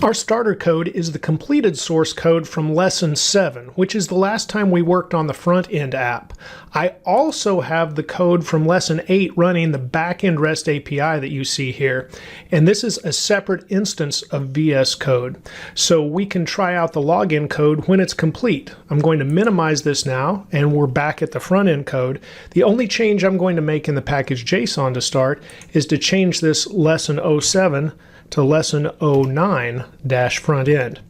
Our starter code is the completed source code from Lesson 7, which is the last time we worked on the front-end app. I also have the code from Lesson 8 running the back-end REST API that you see here, and this is a separate instance of VS Code. So we can try out the login code when it's complete. I'm going to minimize this now, and we're back at the front-end code. The only change I'm going to make in the package JSON to start is to change this Lesson 07 to Lesson 09-front end.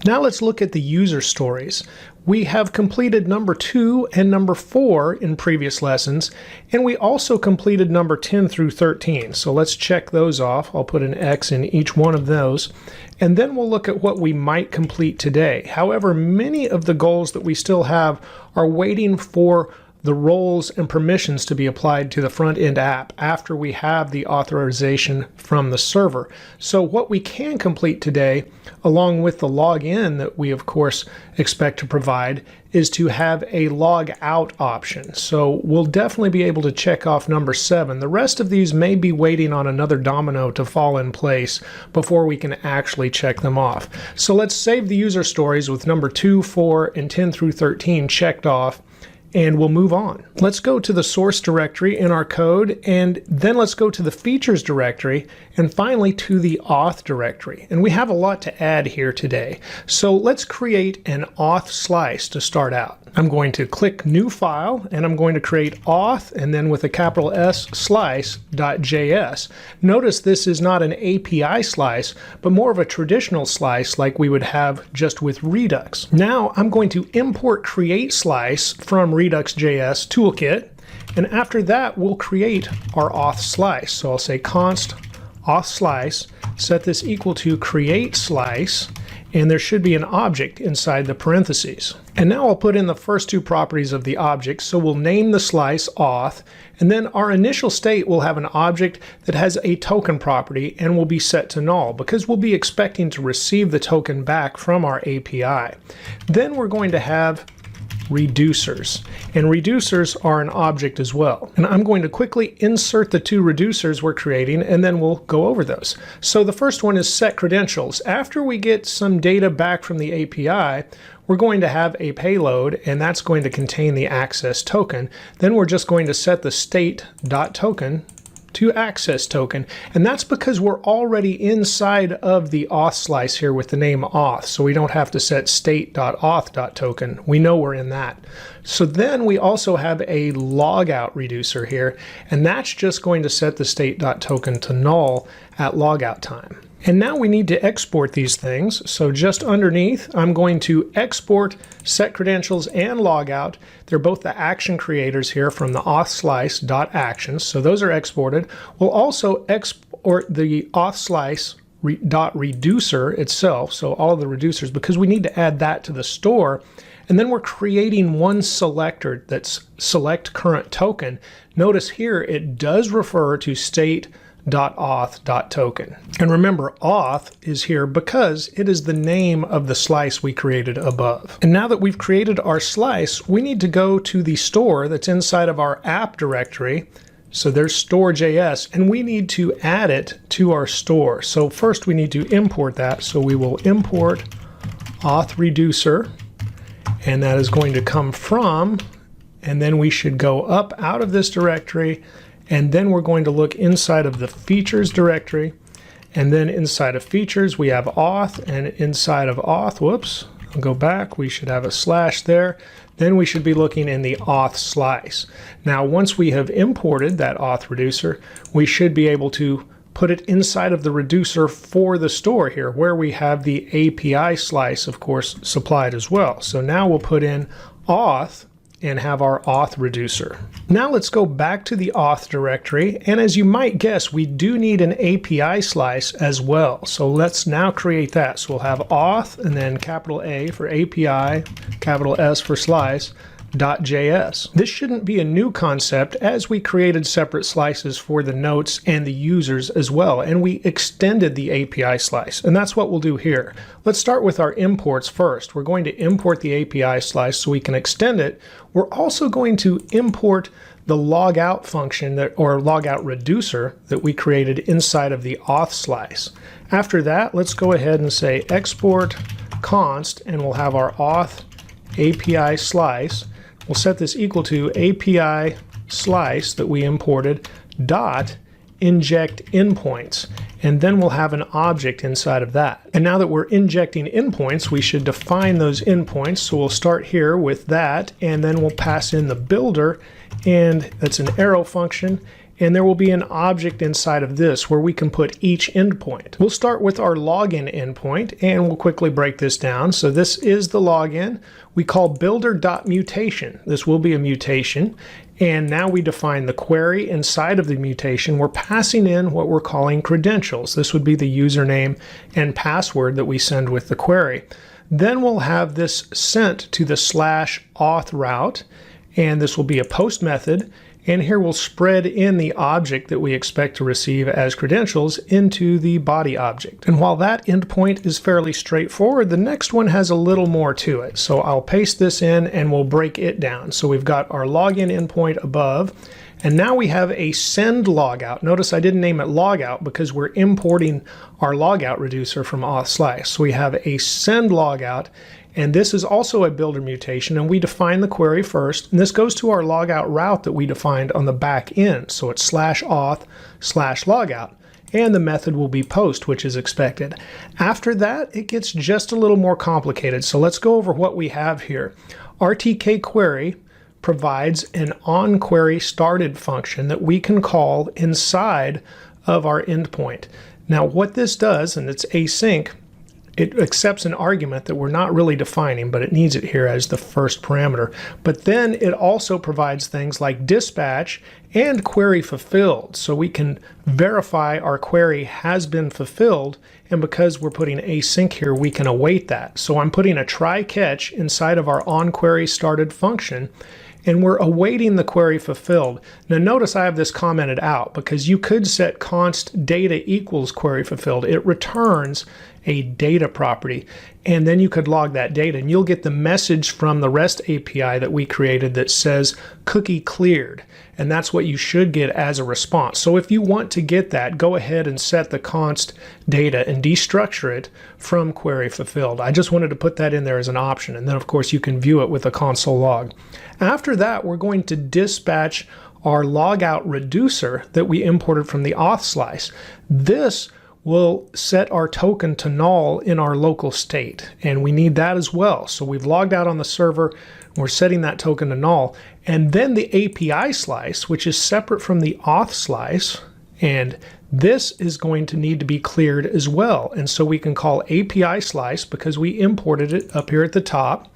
Now let's look at the user stories. We have completed number 2 and number 4 in previous lessons, and we also completed number 10 through 13. So let's check those off. I'll put an X in each one of those, and then we'll look at what we might complete today. However, many of the goals that we still have are waiting for the roles and permissions to be applied to the front-end app after we have the authorization from the server. So what we can complete today, along with the login that we of course expect to provide, is to have a log out option. So we'll definitely be able to check off number 7. The rest of these may be waiting on another domino to fall in place before we can actually check them off. So let's save the user stories with number 2, 4, and 10 through 13 checked off, and we'll move on. Let's go to the source directory in our code, and then let's go to the features directory, and finally to the auth directory. And we have a lot to add here today. So let's create an auth slice to start out. I'm going to click new file, and I'm going to create auth, and then with a capital S, slice.js. Notice this is not an API slice, but more of a traditional slice like we would have just with Redux. Now I'm going to import create slice from Redux.js toolkit, and after that we'll create our auth slice. So I'll say const auth slice, set this equal to create slice, and there should be an object inside the parentheses. And now I'll put in the first 2 properties of the object, so we'll name the slice auth, and then our initial state will have an object that has a token property and will be set to null because we'll be expecting to receive the token back from our API. Then we're going to have reducers, and reducers are an object as well. And I'm going to quickly insert the 2 reducers we're creating, and then we'll go over those. So the first one is set credentials. After we get some data back from the API, we're going to have a payload, and that's going to contain the access token. Then we're just going to set the state.token to access token, and that's because we're already inside of the auth slice here with the name auth, so we don't have to set state.auth.token. We know we're in that. So then we also have a logout reducer here, and that's just going to set the state.token to null at logout time. And now we need to export these things. So just underneath, I'm going to export set credentials and logout. They're both the action creators here from the auth slice.actions. So those are exported. We'll also export the auth slice .reducer itself. So all of the reducers, because we need to add that to the store. And then we're creating one selector that's select current token. Notice here it does refer to state.auth.token. And remember, auth is here because it is the name of the slice we created above. And now that we've created our slice, we need to go to the store that's inside of our app directory. So there's store.js, and we need to add it to our store. So first we need to import that. So we will import auth reducer, and that is going to come from, and then we should go up out of this directory, and then we're going to look inside of the features directory, and then inside of features we have auth, and inside of auth, whoops, I'll go back, we should have a slash there. Then we should be looking in the auth slice. Now once we have imported that auth reducer, we should be able to put it inside of the reducer for the store here, where we have the API slice, of course, supplied as well. So now we'll put in auth and have our auth reducer. Now let's go back to the auth directory, and as you might guess, we do need an API slice as well. So let's now create that. So we'll have auth and then capital A for API, capital S for slice, .js. This shouldn't be a new concept, as we created separate slices for the notes and the users as well, and we extended the API slice, and that's what we'll do here. Let's start with our imports first. We're going to import the API slice so we can extend it. We're also going to import the logout function or logout reducer that we created inside of the auth slice. After that, let's go ahead and say export const, and we'll have our auth API slice. We'll set this equal to API slice that we imported dot inject endpoints, and then we'll have an object inside of that. And now that we're injecting endpoints, we should define those endpoints. So we'll start here with that, and then we'll pass in the builder, and that's an arrow function, and there will be an object inside of this where we can put each endpoint. We'll start with our login endpoint, and we'll quickly break this down. So this is the login. We call builder.mutation. This will be a mutation. And now we define the query inside of the mutation. We're passing in what we're calling credentials. This would be the username and password that we send with the query. Then we'll have this sent to the /auth route, and this will be a post method. And here we'll spread in the object that we expect to receive as credentials into the body object. And while that endpoint is fairly straightforward, the next one has a little more to it. So I'll paste this in and we'll break it down. So we've got our login endpoint above, and now we have a send logout. Notice I didn't name it logout because we're importing our logout reducer from auth slice. So we have a send logout, and this is also a builder mutation, and we define the query first, and this goes to our logout route that we defined on the back end. So it's /auth/logout, and the method will be post, which is expected. After that, it gets just a little more complicated. So let's go over what we have here. RTK query provides an onQuery started function that we can call inside of our endpoint. Now what this does, and it's async, it accepts an argument that we're not really defining, but it needs it here as the first parameter. But then it also provides things like dispatch and query fulfilled. So we can verify our query has been fulfilled, and because we're putting async here, we can await that. So I'm putting a try catch inside of our onQuery started function, and we're awaiting the query fulfilled. Now notice I have this commented out because you could set const data equals query fulfilled. It returns a data property, and then you could log that data, and you'll get the message from the REST API that we created that says cookie cleared, and that's what you should get as a response. So if you want to get that, go ahead and set the const data and destructure it from query fulfilled. I just wanted to put that in there as an option, and then of course you can view it with a console log. After that, we're going to dispatch our logout reducer that we imported from the auth slice. This will set our token to null in our local state, and we need that as well. So we've logged out on the server, we're setting that token to null, and then the API slice, which is separate from the auth slice, and this is going to need to be cleared as well. And so we can call API slice because we imported it up here at the top,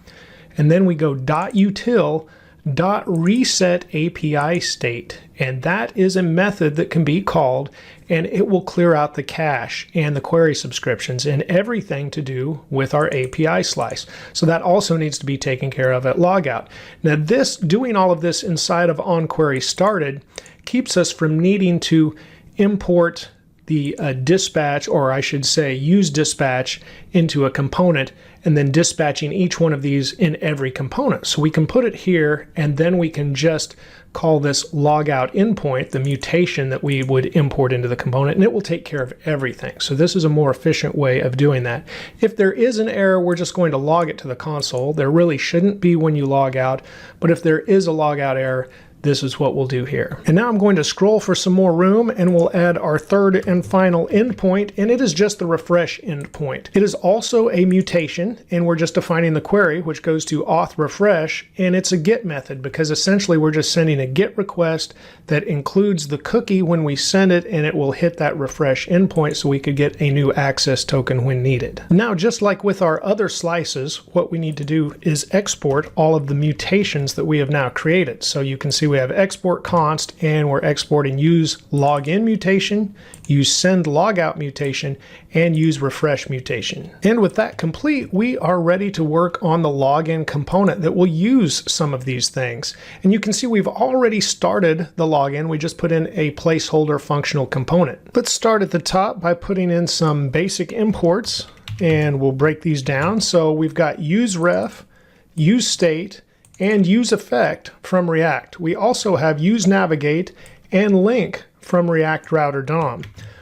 and then we go .util .reset API state, and that is a method that can be called, and it will clear out the cache and the query subscriptions and everything to do with our API slice. So that also needs to be taken care of at logout. Now this, doing all of this inside of onQuery started, keeps us from needing to import the dispatch, or I should say use dispatch into a component and then dispatching each one of these in every component. So we can put it here, and then we can just call this logout endpoint the mutation that we would import into the component, and it will take care of everything. So this is a more efficient way of doing that. If there is an error, we're just going to log it to the console. There really shouldn't be when you log out, but if there is a logout error, this is what we'll do here. And now I'm going to scroll for some more room, and we'll add our third and final endpoint, and it is just the refresh endpoint. It is also a mutation, and we're just defining the query, which goes to auth refresh, and it's a get method because essentially we're just sending a get request that includes the cookie when we send it, and it will hit that refresh endpoint so we could get a new access token when needed. Now, just like with our other slices, what we need to do is export all of the mutations that we have now created. So you can see we have export const, and we're exporting use login mutation, use send logout mutation, and use refresh mutation. And with that complete, we are ready to work on the login component that will use some of these things. And you can see we've already started the login. We just put in a placeholder functional component. Let's start at the top by putting in some basic imports, and we'll break these down. So we've got use ref, use state, and use effect from React. We also have use navigate and link from React Router DOM.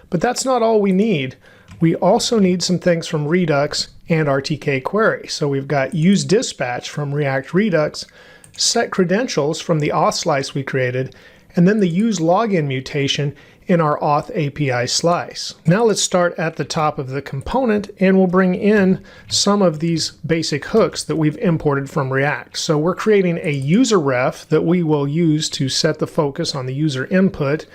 But that's not all we need. We also need some things from Redux and RTK query. So we've got use dispatch from React Redux, set credentials from the auth slice we created, and then the use login mutation in our auth API slice. Now let's start at the top of the component, and we'll bring in some of these basic hooks that we've imported from React. So we're creating a user ref that we will use to set the focus on the user input,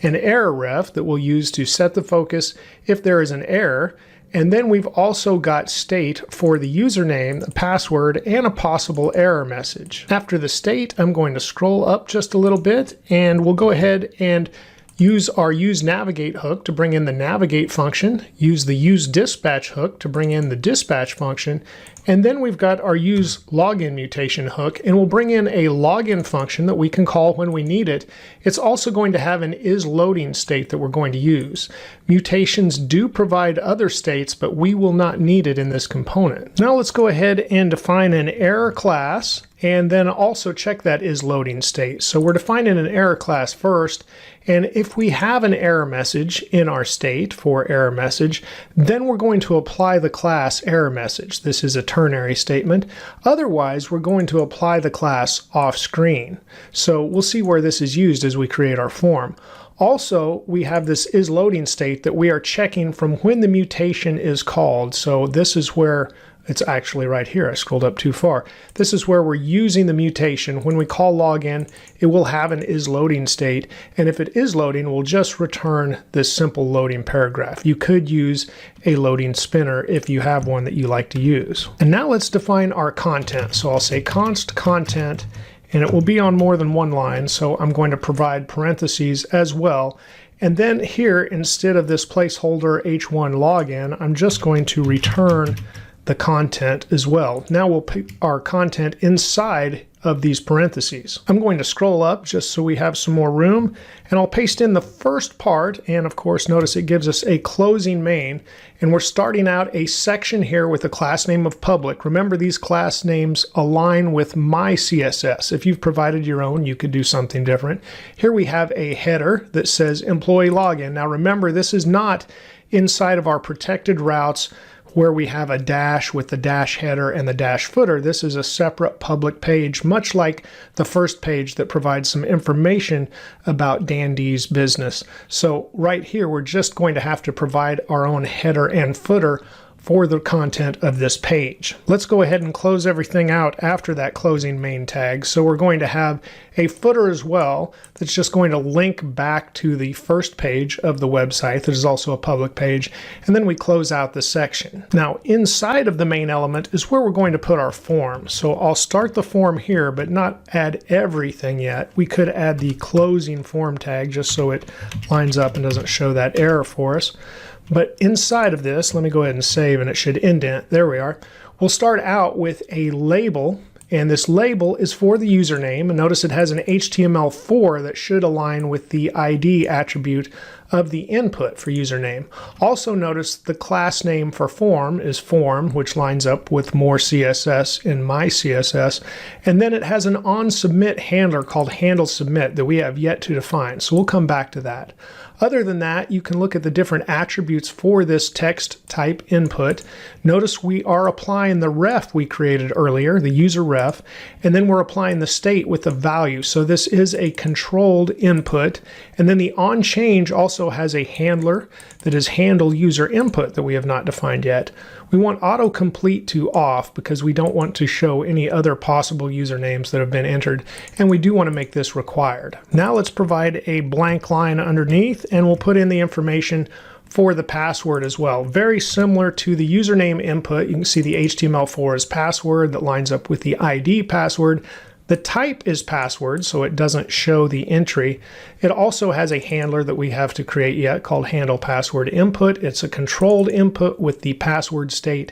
an error ref that we'll use to set the focus if there is an error, and then we've also got state for the username, the password, and a possible error message. After the state, I'm going to scroll up just a little bit, and we'll go ahead and use our use navigate hook to bring in the navigate function, use the use dispatch hook to bring in the dispatch function, and then we've got our use login mutation hook, and we'll bring in a login function that we can call when we need it. It's also going to have an isLoading state that we're going to use. Mutations do provide other states, but we will not need it in this component. Now let's go ahead and define an error class, and then also check that isLoading state. So we're defining an error class first, and if we have an error message in our state for error message, then we're going to apply the class error message. This is a ternary statement. Otherwise, we're going to apply the class off screen. So we'll see where this is used as we create our form. Also, we have this isLoading state that we are checking from when the mutation is called. So this is where it's actually right here. I scrolled up too far. This is where we're using the mutation. When we call login, it will have an isLoading state. And if it is loading, we'll just return this simple loading paragraph. You could use a loading spinner if you have one that you like to use. And now let's define our content. So I'll say const content, and it will be on more than one line. So I'm going to provide parentheses as well. And then here, instead of this placeholder h1 login, I'm just going to return the content as well. Now we'll put our content inside of these parentheses. I'm going to scroll up just so we have some more room, and I'll paste in the first part, and of course notice it gives us a closing main, and we're starting out a section here with a class name of public. Remember, these class names align with my CSS. If you've provided your own, you could do something different. Here we have a header that says employee login. Now remember, this is not inside of our protected routes where we have a dash with the dash header and the dash footer. This is a separate public page, much like the first page that provides some information about Dan D's business. So right here, we're just going to have to provide our own header and footer for the content of this page. Let's go ahead and close everything out after that closing main tag. So we're going to have a footer as well that's just going to link back to the first page of the website that is also a public page, and then we close out the section. Now inside of the main element is where we're going to put our form. So I'll start the form here but not add everything yet. We could add the closing form tag just so it lines up and doesn't show that error for us. But inside of this, let me go ahead and save, and it should indent. There we are. We'll start out with a label, and this label is for the username. And notice it has an HTML4 that should align with the ID attribute of the input for username. Also notice the class name for form is form, which lines up with more CSS in my CSS. And then it has an onSubmit handler called handleSubmit that we have yet to define. So we'll come back to that. Other than that, you can look at the different attributes for this text type input. Notice we are applying the ref we created earlier, the user ref, and then we're applying the state with the value. So this is a controlled input. And then the onChange also has a handler that is handle user input that we have not defined yet. We want autocomplete to off because we don't want to show any other possible usernames that have been entered, and we do want to make this required. Now let's provide a blank line underneath, and we'll put in the information for the password as well. Very similar to the username input, you can see the HTML4 is password that lines up with the ID password. The type is password, so it doesn't show the entry. It also has a handler that we have to create yet called handle password input. It's a controlled input with the password state,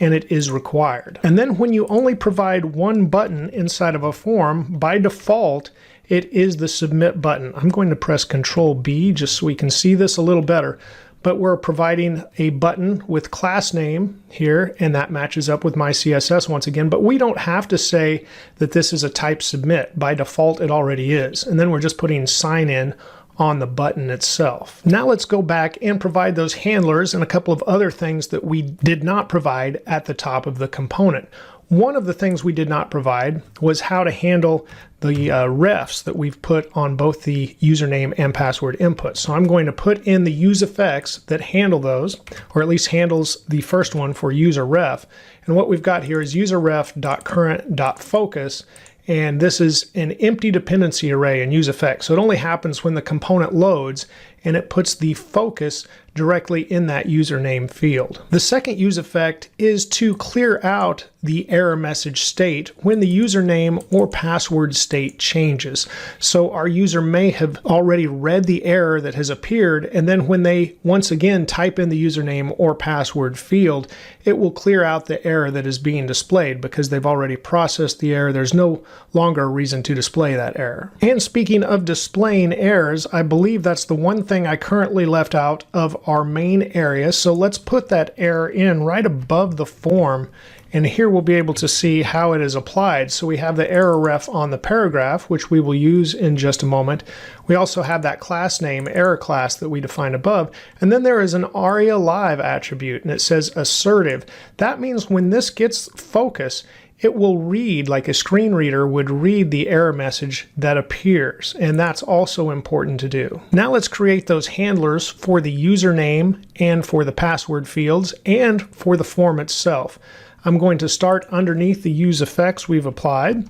and it is required. And then when you only provide one button inside of a form, by default, it is the submit button. I'm going to press Control B just so we can see this a little better. But we're providing a button with class name here, and that matches up with my CSS once again, but we don't have to say that this is a type submit. By default, it already is. And then we're just putting sign in on the button itself. Now let's go back and provide those handlers and a couple of other things that we did not provide at the top of the component. One of the things we did not provide was how to handle the refs that we've put on both the username and password inputs. So I'm going to put in the use effects that handle those, or at least handles the first one for user ref. And what we've got here is userref.current.focus, and this is an empty dependency array in use effects. So it only happens when the component loads, and it puts the focus directly in that username field. The second use effect is to clear out the error message state when the username or password state changes. So our user may have already read the error that has appeared, and then when they once again type in the username or password field, it will clear out the error that is being displayed because they've already processed the error. There's no longer a reason to display that error. And speaking of displaying errors, I believe that's the one thing I currently left out of our main area. So let's put that error in right above the form, and here we'll be able to see how it is applied. So we have the error ref on the paragraph, which we will use in just a moment. We also have that class name, error class, that we defined above. And then there is an ARIA live attribute, and it says assertive. That means when this gets focus, it will read like a screen reader would read the error message that appears, and that's also important to do. Now let's create those handlers for the username and for the password fields and for the form itself. I'm going to start underneath the use effects we've applied,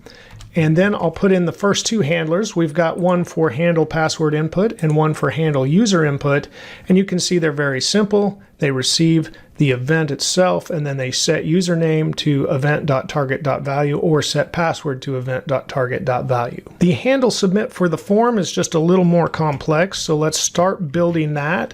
and then I'll put in the first two handlers. We've got one for handle password input and one for handle user input, and you can see they're very simple. They receive the event itself, and then they set username to event.target.value or set password to event.target.value. The handle submit for the form is just a little more complex, so let's start building that.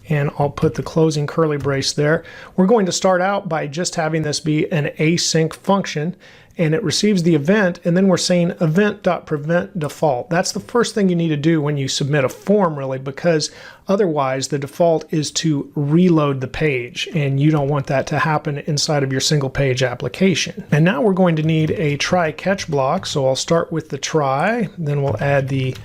And I'll put the closing curly brace there. We're going to start out by just having this be an async function, and it receives the event, and then we're saying event.prevent default. That's the first thing you need to do when you submit a form, really, because otherwise the default is to reload the page, and you don't want that to happen inside of your single page application. And now we're going to need a try catch block, so I'll start with the try, then we'll add the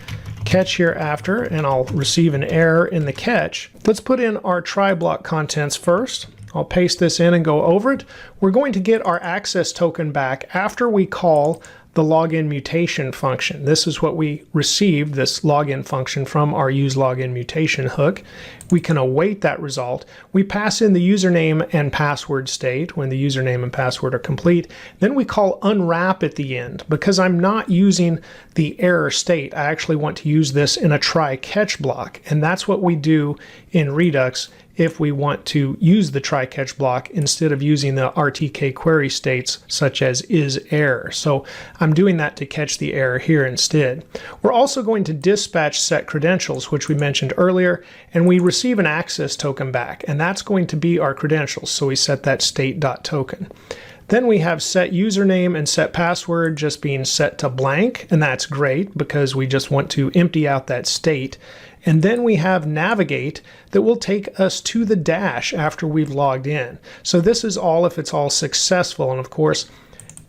catch here after, and I'll receive an error in the catch. Let's put in our try block contents first. I'll paste this in and go over it. We're going to get our access token back after we call the login mutation function. This is what we received, this login function, from our use login mutation hook. We can await that result. We pass in the username and password state when the username and password are complete. Then we call unwrap at the end. Because I'm not using the error state, I actually want to use this in a try catch block. And that's what we do in Redux if we want to use the try catch block instead of using the RTK query states such as is error. So I'm doing that to catch the error here instead. We're also going to dispatch set credentials, which we mentioned earlier, and we receive an access token back, and that's going to be our credentials. So we set that state.token. Then we have set username and set password just being set to blank, and that's great because we just want to empty out that state. And then we have navigate that will take us to the dash after we've logged in. So this is all if it's all successful, and of course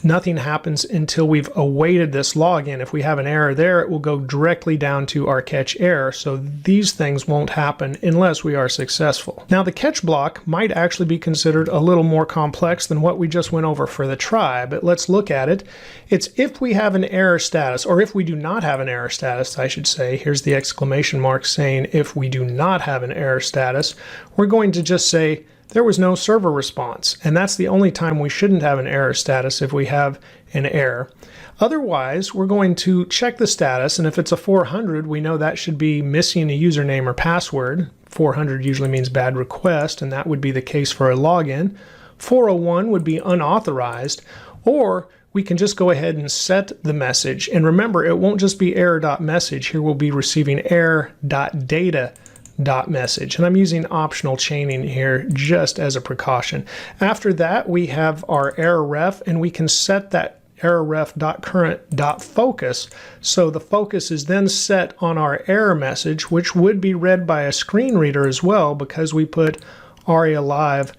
nothing happens until we've awaited this login. If we have an error there, it will go directly down to our catch error. So these things won't happen unless we are successful. Now the catch block might actually be considered a little more complex than what we just went over for the try, but let's look at it. It's if we have an error status, or if we do not have an error status, I should say. Here's the exclamation mark saying if we do not have an error status, we're going to just say there was no server response, and that's the only time we shouldn't have an error status, if we have an error. Otherwise, we're going to check the status, and if it's a 400, we know that should be missing a username or password. 400 usually means bad request, and that would be the case for a login. 401 would be unauthorized, or we can just go ahead and set the message. And remember, it won't just be error.message. Here we'll be receiving error.data.message. And I'm using optional chaining here just as a precaution. After that, we have our error ref, and we can set that errorref.current.focus. So the focus is then set on our error message, which would be read by a screen reader as well, because we put ARIA Live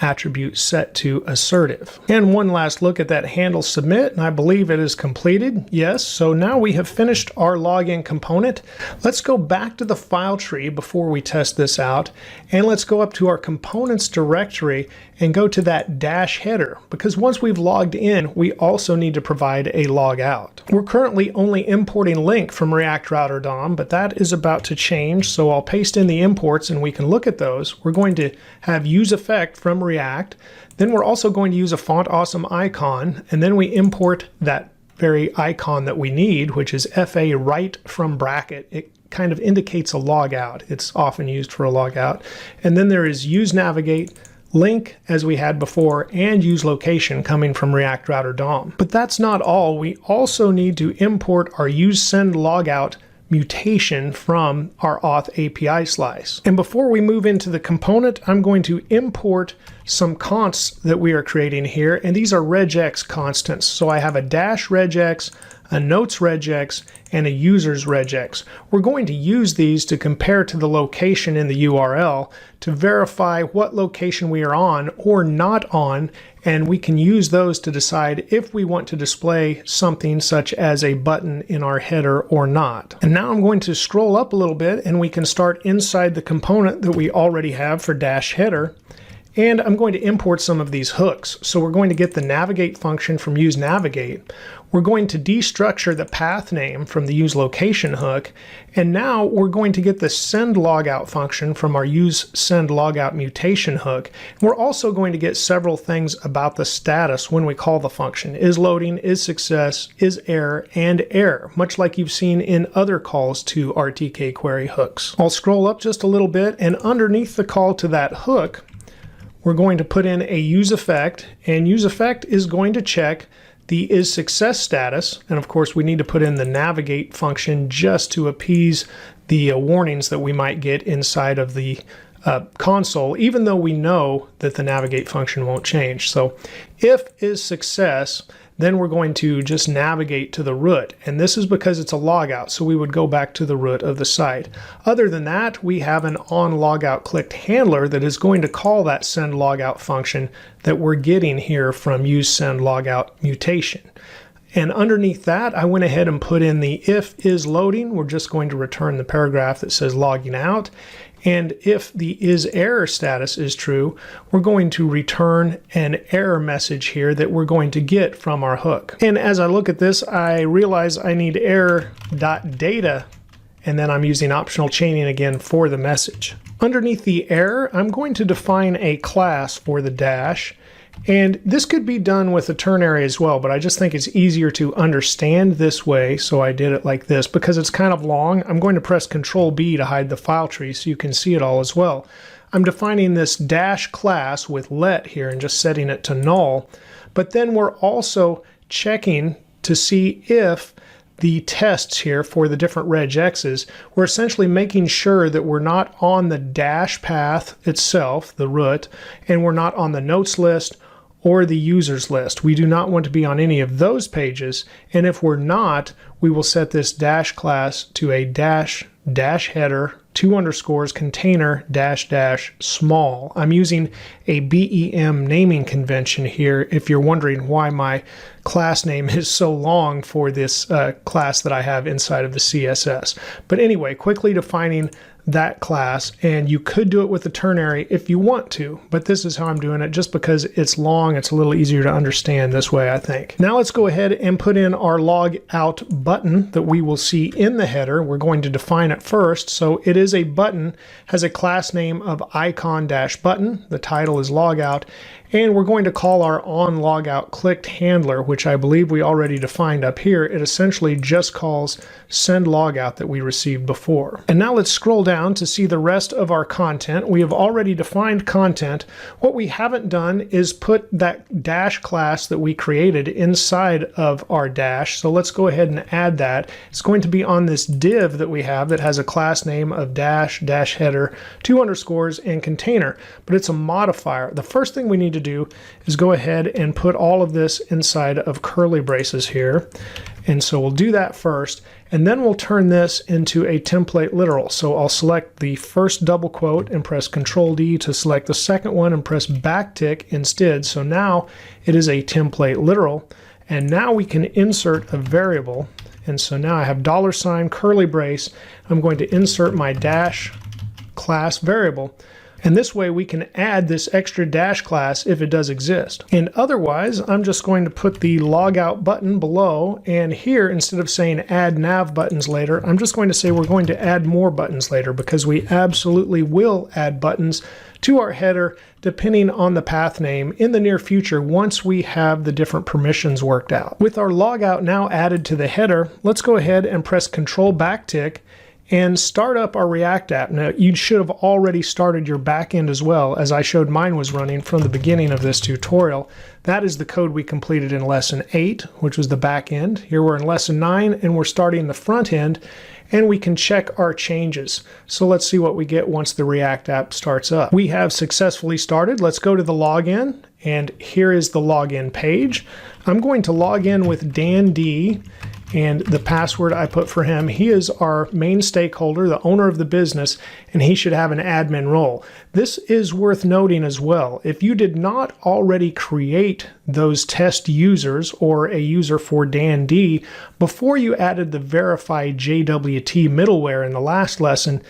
attribute set to assertive. And one last look at that handle submit, and I believe it is completed. Yes, so now we have finished our login component. Let's go back to the file tree before we test this out, and let's go up to our components directory and go to that dash header, because once we've logged in, we also need to provide a log out. We're currently only importing link from React Router DOM, but that is about to change, so I'll paste in the imports and we can look at those. We're going to have use effect from React. Then we're also going to use a font awesome icon, and then we import that very icon that we need, which is FA right from bracket. It kind of indicates a logout. It's often used for a logout. And then there is use navigate, link as we had before, and use location coming from React Router DOM. But that's not all. We also need to import our use send logout mutation from our Auth API slice. And before we move into the component, I'm going to import some consts that we are creating here, and these are regex constants. So I have a dash regex, a notes regex, and a users regex. We're going to use these to compare to the location in the URL to verify what location we are on or not on, and we can use those to decide if we want to display something such as a button in our header or not. And now I'm going to scroll up a little bit, and we can start inside the component that we already have for dash header. And I'm going to import some of these hooks. So we're going to get the navigate function from use navigate. We're going to destructure the path name from the use location hook. And now we're going to get the send logout function from our use send logout mutation hook. We're also going to get several things about the status when we call the function. Is loading, is success, is error, and error, much like you've seen in other calls to RTK query hooks. I'll scroll up just a little bit, and underneath the call to that hook, we're going to put in a use effect, and use effect is going to check the is success status. And of course, we need to put in the navigate function just to appease the warnings that we might get inside of the console, even though we know that the navigate function won't change. So if is success, then we're going to just navigate to the root. And this is because it's a logout, so we would go back to the root of the site. Other than that, we have an on logout clicked handler that is going to call that send logout function that we're getting here from use send logout mutation. And underneath that, I went ahead and put in the if is loading. We're just going to return the paragraph that says logging out. And if the is error status is true, we're going to return an error message here that we're going to get from our hook. And as I look at this, I realize I need error.data, and then I'm using optional chaining again for the message. Underneath the error, I'm going to define a class for the dash. And this could be done with a ternary as well, but I just think it's easier to understand this way, so I did it like this. Because it's kind of long, I'm going to press Control B to hide the file tree so you can see it all as well. I'm defining this dash class with let here and just setting it to null, but then we're also checking to see if the tests here for the different regexes, we're essentially making sure that we're not on the dash path itself, the root, and we're not on the notes list or the users list. We do not want to be on any of those pages, and if we're not, we will set this dash class to a dash header 2 underscores container dash dash small. I'm using a BEM naming convention here if you're wondering why my class name is so long for this class that I have inside of the CSS. But anyway, quickly defining that class, and you could do it with the ternary if you want to, but this is how I'm doing it just because it's long. It's a little easier to understand this way, I think. Now let's go ahead and put in our log out button that we will see in the header. We're going to define it first. So it is a button, has a class name of icon-button. The title is logout, And we're going to call our onLogoutClicked handler, which I believe we already defined up here. It essentially just calls sendLogout that we received before. And now let's scroll down to see the rest of our content. We have already defined content. What we haven't done is put that dash class that we created inside of our dash. So let's go ahead and add that. It's going to be on this div that we have that has a class name of dash, dash header, 2 underscores, and container, but it's a modifier. The first thing we need to do is go ahead and put all of this inside of curly braces here. And so we'll do that first, and then we'll turn this into a template literal. So I'll select the first double quote and press Control D to select the second one and press backtick instead. So now it is a template literal, and now we can insert a variable. And so now I have $ curly brace. I'm going to insert my dash class variable. And this way we can add this extra dash class if it does exist. And otherwise, I'm just going to put the logout button below, and here, instead of saying add nav buttons later, I'm just going to say we're going to add more buttons later, because we absolutely will add buttons to our header depending on the path name in the near future once we have the different permissions worked out. With our logout now added to the header, let's go ahead and press Control backtick and start up our React app. Now, you should have already started your backend as well, as I showed mine was running from the beginning of this tutorial. That is the code we completed in lesson 8, which was the backend. Here we're in lesson 9, and we're starting the front end, and we can check our changes. So let's see what we get once the React app starts up. We have successfully started. Let's go to the login, and here is the login page. I'm going to log in with Dan D, and the password I put for him. He is our main stakeholder, the owner of the business, and he should have an admin role. This is worth noting as well. If you did not already create those test users or a user for Dan D before you added the verify JWT middleware in the last lesson,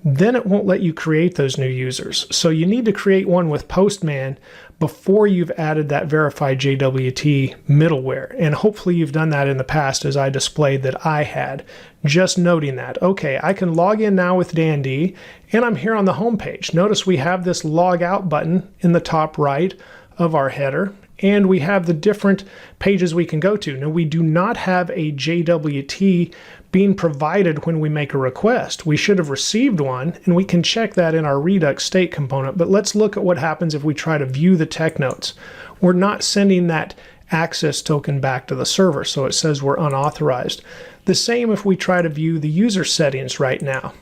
then it won't let you create those new users. So you need to create one with Postman before you've added that verify JWT middleware. And hopefully you've done that in the past, as I displayed that I had. Just noting that. Okay, I can log in now with Dan D, and I'm here on the home page. Notice we have this log out button in the top right of our header, and we have the different pages we can go to. Now, we do not have a JWT being provided when we make a request. We should have received one, and we can check that in our Redux state component. But let's look at what happens if we try to view the tech notes. We're not sending that access token back to the server, so it says we're unauthorized. The same if we try to view the user settings right now.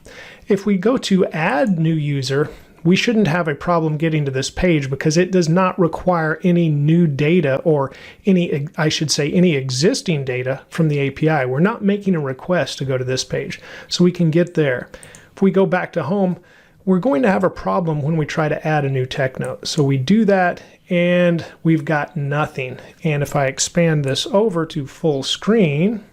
If we go to add new user, we shouldn't have a problem getting to this page because it does not require any new data or any, I should say, any existing data from the API. We're not making a request to go to this page, so we can get there. If we go back to home, we're going to have a problem when we try to add a new tech note. So we do that and we've got nothing. And if I expand this over to full screen,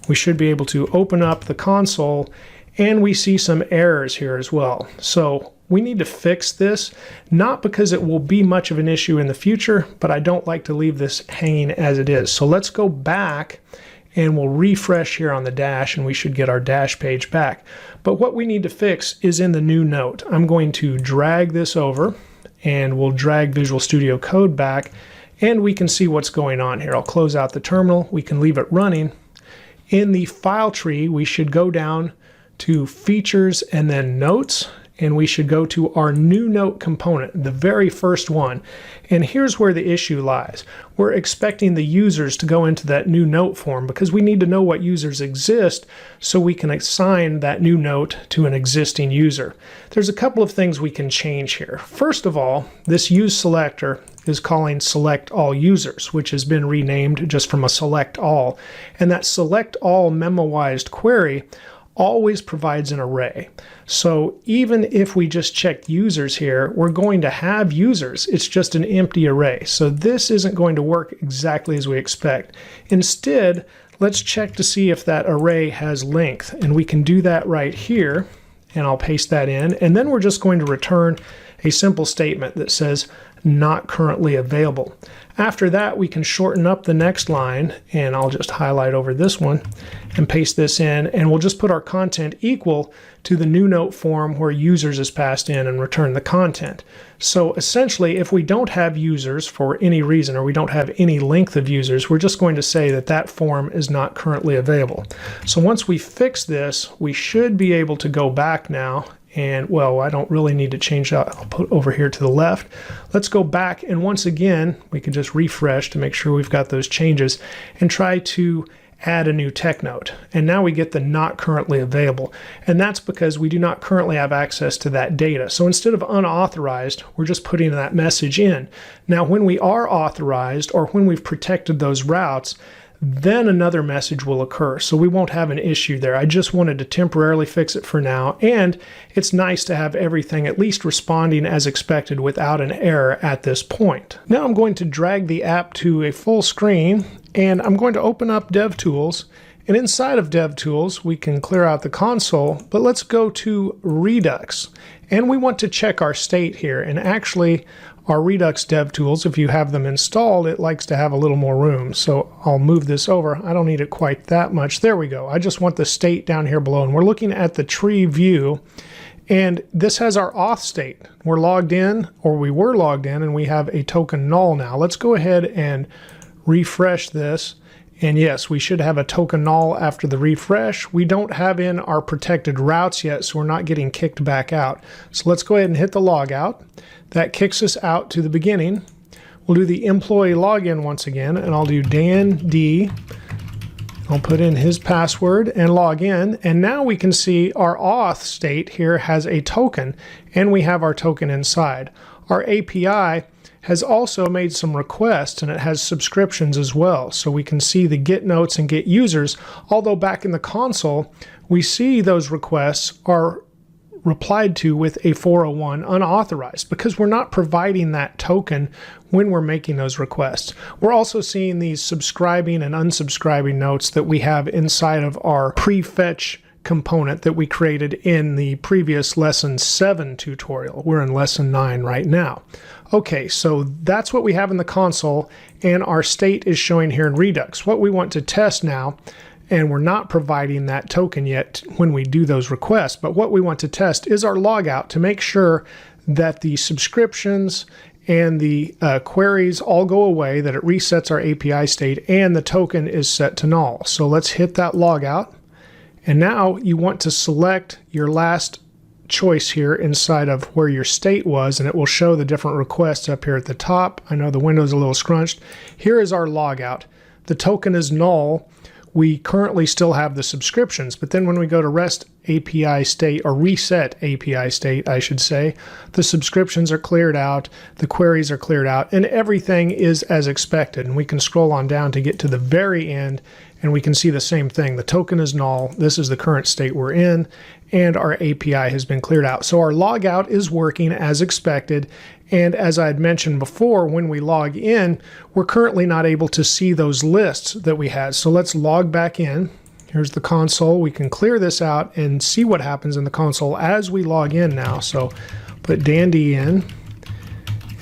we should be able to open up the console, and we see some errors here as well. So we need to fix this, not because it will be much of an issue in the future, but I don't like to leave this hanging as it is. So let's go back and we'll refresh here on the dash, and we should get our dash page back. But what we need to fix is in the new note. I'm going to drag this over, and we'll drag Visual Studio Code back, and we can see what's going on here. I'll close out the terminal. We can leave it running. In the file tree, we should go down to Features and then Notes, and we should go to our new note component, the very first one. And here's where the issue lies. We're expecting the users to go into that new note form because we need to know what users exist so we can assign that new note to an existing user. There's a couple of things we can change here. First of all, this use selector is calling select all users, which has been renamed just from a select all. And that select all memoized query always provides an array. So even if we just check users here, we're going to have users. It's just an empty array. So this isn't going to work exactly as we expect. Instead, let's check to see if that array has length. And we can do that right here. And I'll paste that in. And then we're just going to return a simple statement that says not currently available. After that, we can shorten up the next line, and I'll just highlight over this one and paste this in, and we'll just put our content equal to the new note form where users is passed in and return the content. So essentially, if we don't have users for any reason, or we don't have any length of users, we're just going to say that that form is not currently available. So once we fix this, we should be able to go back now. And well, I don't really need to change that. I'll put over here to the left. Let's go back, and once again, we can just refresh to make sure we've got those changes and try to add a new tech note. And now we get the not currently available. And that's because we do not currently have access to that data. So instead of unauthorized, we're just putting that message in. Now, when we are authorized, or when we've protected those routes, then another message will occur. So we won't have an issue there. I just wanted to temporarily fix it for now. And it's nice to have everything at least responding as expected without an error at this point. Now I'm going to drag the app to a full screen, and I'm going to open up DevTools. And inside of DevTools, we can clear out the console, but let's go to Redux. And we want to check our state here. And actually, our Redux DevTools, if you have them installed, it likes to have a little more room. So I'll move this over. I don't need it quite that much. There we go. I just want the state down here below. And we're looking at the tree view. And this has our auth state. We're logged in, or we were logged in, and we have a token null now. Let's go ahead and refresh this. And yes, we should have a token null after the refresh. We don't have in our protected routes yet, so we're not getting kicked back out. So let's go ahead and hit the logout. That kicks us out to the beginning. We'll do the employee login once again, and I'll do Dan D. I'll put in his password and log in, and now we can see our auth state here has a token, and we have our token inside. Our API has also made some requests, and it has subscriptions as well. So we can see the get notes and get users, although back in the console, we see those requests are replied to with a 401 unauthorized because we're not providing that token when we're making those requests. We're also seeing these subscribing and unsubscribing notes that we have inside of our prefetch component that we created in the previous lesson 7 tutorial. We're in lesson 9 right now. Okay, so that's what we have in the console, and our state is showing here in Redux. What we want to test now, and we're not providing that token yet when we do those requests, but what we want to test is our logout to make sure that the subscriptions and the queries all go away, that it resets our API state, and the token is set to null. So let's hit that logout. And now you want to select your last choice here inside of where your state was, and it will show the different requests up here at the top. I know the window's a little scrunched. Here is our logout. The token is null. We currently still have the subscriptions, but then when we go to REST API state, or reset API state, I should say, the subscriptions are cleared out, the queries are cleared out, and everything is as expected. And we can scroll on down to get to the very end, and we can see the same thing. The token is null. This is the current state we're in, and our API has been cleared out. So our logout is working as expected. And as I had mentioned before, when we log in, we're currently not able to see those lists that we had. So let's log back in. Here's the console. We can clear this out and see what happens in the console as we log in now. So put Dandy in.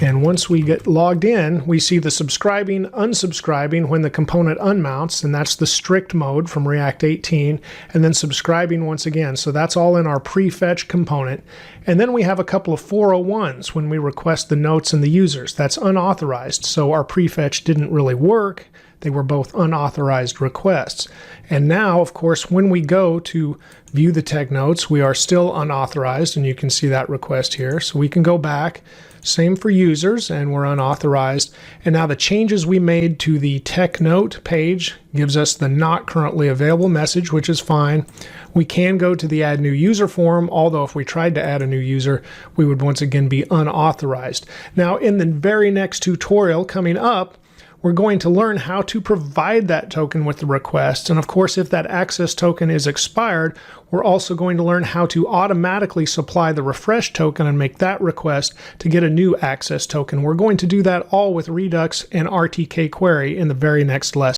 And once we get logged in, we see the subscribing, unsubscribing when the component unmounts, and that's the strict mode from React 18, and then subscribing once again. So that's all in our prefetch component. And then we have a couple of 401s when we request the notes and the users. That's unauthorized, so our prefetch didn't really work. They were both unauthorized requests. And now, of course, when we go to view the tech notes, we are still unauthorized, and you can see that request here. So we can go back. Same for users, and we're unauthorized. And now the changes we made to the tech note page gives us the not currently available message, which is fine. We can go to the add new user form, although if we tried to add a new user, we would once again be unauthorized. Now, in the very next tutorial coming up, we're going to learn how to provide that token with the request. And of course, if that access token is expired, we're also going to learn how to automatically supply the refresh token and make that request to get a new access token. We're going to do that all with Redux and RTK query in the very next lesson.